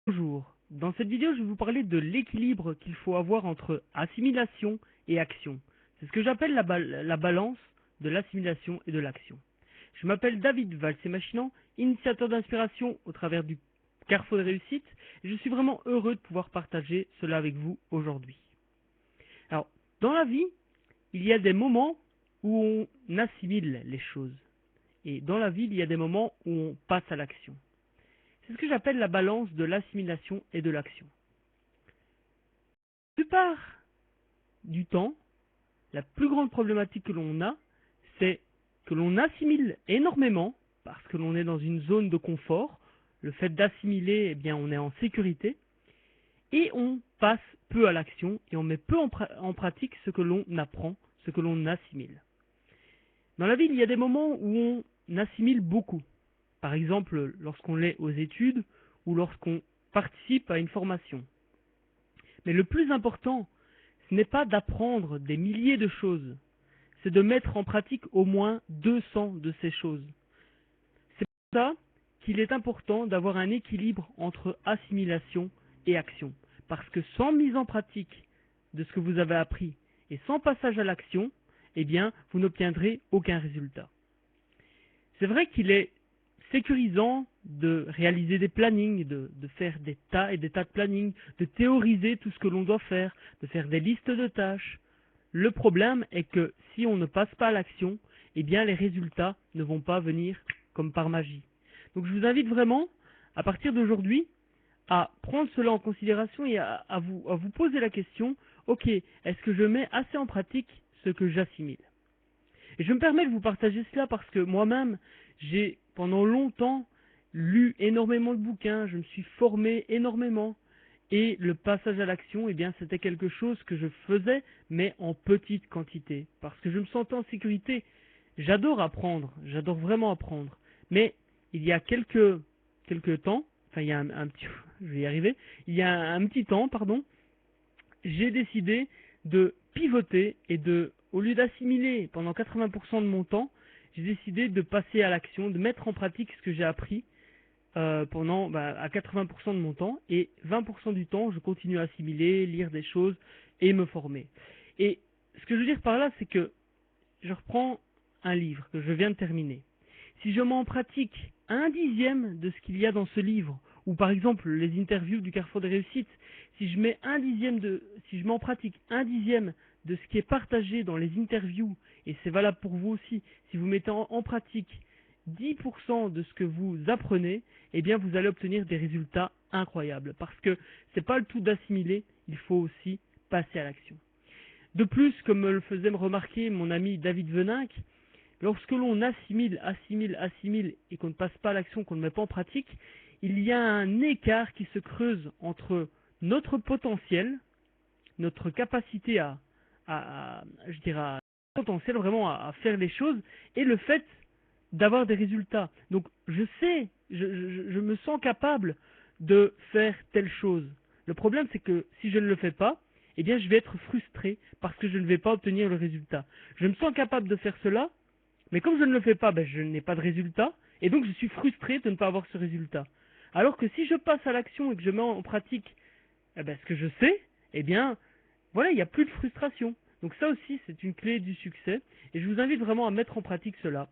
Bonjour, dans cette vidéo je vais vous parler de l'équilibre qu'il faut avoir entre assimilation et action. C'est ce que j'appelle la balance de l'assimilation et de l'action. Je m'appelle David Valsé-Machinant, initiateur d'inspiration au travers du Carrefour de réussite, et je suis vraiment heureux de pouvoir partager cela avec vous aujourd'hui. Alors, dans la vie, il y a des moments où on assimile les choses, et dans la vie, il y a des moments où on passe à l'action. C'est ce que j'appelle la balance de l'assimilation et de l'action. La plupart du temps, la plus grande problématique que l'on a, c'est que l'on assimile énormément parce que l'on est dans une zone de confort. Le fait d'assimiler, eh bien, on est en sécurité et on passe peu à l'action et on met peu en pratique ce que l'on apprend, ce que l'on assimile. Dans la vie, il y a des moments où on assimile beaucoup. Par exemple, lorsqu'on est aux études ou lorsqu'on participe à une formation. Mais le plus important, ce n'est pas d'apprendre des milliers de choses, c'est de mettre en pratique au moins 200 de ces choses. C'est pour ça qu'il est important d'avoir un équilibre entre assimilation et action. Parce que sans mise en pratique de ce que vous avez appris et sans passage à l'action, eh bien, vous n'obtiendrez aucun résultat. C'est vrai qu'il est sécurisant de réaliser des plannings, de faire des tas et des tas de plannings, de théoriser tout ce que l'on doit faire, de faire des listes de tâches. Le problème est que si on ne passe pas à l'action, eh bien les résultats ne vont pas venir comme par magie. Donc je vous invite vraiment, à partir d'aujourd'hui, à prendre cela en considération et à vous poser la question, ok, est-ce que je mets assez en pratique ce que j'assimile? Et je me permets de vous partager cela parce que moi-même, j'ai pendant longtemps lu énormément de bouquins, je me suis formé énormément. Et le passage à l'action, eh bien, c'était quelque chose que je faisais, mais en petite quantité. Parce que je me sentais en sécurité. J'adore apprendre, j'adore vraiment apprendre. Mais il y a quelques temps, enfin il y a un petit, je vais y arriver, il y a un petit temps, pardon, j'ai décidé de pivoter et au lieu d'assimiler pendant 80% de mon temps, j'ai décidé de passer à l'action, de mettre en pratique ce que j'ai appris à 80% de mon temps et 20% du temps, je continue à assimiler, lire des choses et me former. Et ce que je veux dire par là, c'est que je reprends un livre que je viens de terminer. Si je mets en pratique un dixième de ce qu'il y a dans ce livre, ou par exemple les interviews du Carrefour des réussites, si je mets en pratique un dixième de ce qui est partagé dans les interviews, et c'est valable pour vous aussi, si vous mettez en pratique 10% de ce que vous apprenez, eh bien vous allez obtenir des résultats incroyables. Parce que c'est pas le tout d'assimiler, il faut aussi passer à l'action. De plus, comme me le faisait me remarquer mon ami David Veninck, lorsque l'on assimile et qu'on ne passe pas à l'action, qu'on ne met pas en pratique, il y a un écart qui se creuse entre notre potentiel, notre capacité je dirais, potentiel vraiment à faire les choses, et le fait d'avoir des résultats. Donc je sais, je me sens capable de faire telle chose. Le problème c'est que si je ne le fais pas, eh bien je vais être frustré parce que je ne vais pas obtenir le résultat. Je me sens capable de faire cela, mais comme je ne le fais pas, je n'ai pas de résultat, et donc je suis frustré de ne pas avoir ce résultat. Alors que si je passe à l'action et que je mets en pratique ce que je sais, eh bien, voilà, il n'y a plus de frustration. Donc ça aussi, c'est une clé du succès, et je vous invite vraiment à mettre en pratique cela.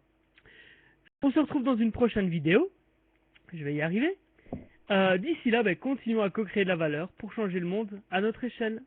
On se retrouve dans une prochaine vidéo, je vais y arriver. D'ici là, continuons à co-créer de la valeur pour changer le monde à notre échelle.